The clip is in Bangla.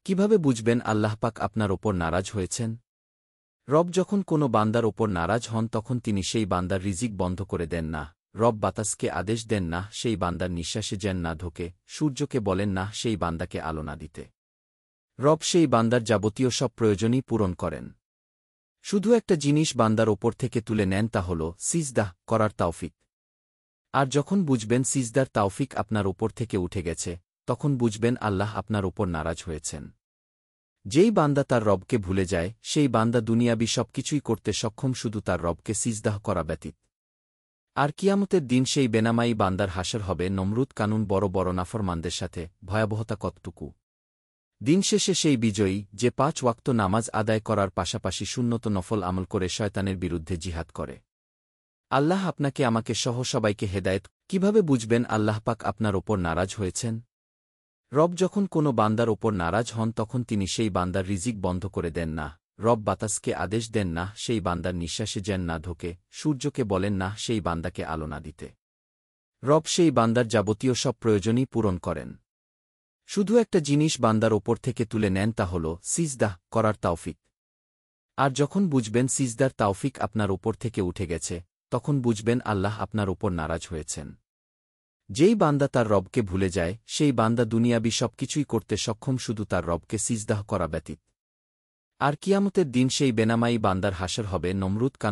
কিভাবে বুঝবেন আল্লাহ পাক আপনার ওপর নারাজ হয়েছেন? রব যখন কোনো বান্দার ওপর নারাজ হন তখন তিনি সেই বান্দার রিজিক বন্ধ করে দেন না। রব বাতাসকে আদেশ দেন না সেই বান্দার নিঃশ্বাসে যেন না ঢোকে, সূর্যকে বলেন না সেই বান্দাকে আলো না দিতে। রব সেই বান্দার যাবতীয় সব প্রয়োজনই পূরণ করেন। শুধু একটা জিনিস বান্দার ওপর থেকে তুলে নেন, তা হল সিজদাহ করার তাওফিক। আর যখন বুঝবেন সিজদার তাওফিক আপনার ওপর থেকে উঠে গেছে, তখন বুঝবেন আল্লাহ আপনার ওপর নারাজ হয়েছেন। যেই বান্দা তার রবকে ভুলে যায়, সেই বান্দা দুনিয়াবি সবকিছুই করতে সক্ষম শুধু তার রবকে সিজদাহ করা ব্যতীত। আর কিয়ামতের দিন সেই বেনামাই বান্দার হাসর হবে নমরুদ কানুন বড় বড় নাফরমানদের সাথে। ভয়াবহতা কতটুকু! দিন শেষে সেই বিজয়ী যে ৫ ওয়াক্ত নামাজ আদায় করার পাশাপাশি সুন্নত নফল আমল করে শয়তানের বিরুদ্ধে জিহাদ করে। আল্লাহ আপনাকে আমাকে সহ সবাইকে হেদায়েত। কিভাবে বুঝবেন আল্লাহ পাক আপনার ওপর নারাজ হয়েছেন? রব যখন কোনো বান্দার ওপর নারাজ হন তখন তিনি সেই বান্দার রিজিক বন্ধ করে দেন না। রব বাতাসকে আদেশ দেন না সেই বান্দার নিঃশ্বাসে যেন না ঢোকে, সূর্যকে বলেন না সেই বান্দাকে আলো না দিতে। রব সেই বান্দার যাবতীয় সব প্রয়োজনই পূরণ করেন। শুধু একটা জিনিস বান্দার ওপর থেকে তুলে নেন, তা হল সিজদাহ করার তাওফিক। আর যখন বুঝবেন সিজদার তাওফিক আপনার ওপর থেকে উঠে গেছে, তখন বুঝবেন আল্লাহ আপনার ওপর নারাজ হয়েছেন। যেই বান্দা তার রবকে ভুলে যায়, সেই বান্দা দুনিয়াবি সবকিছুই করতে সক্ষম শুধু তার রবকে সিজদাহ করা ব্যতীত। আর কিয়ামতের দিন সেই বেনামাই বান্দার হাসর হবে নমরুদ কানুন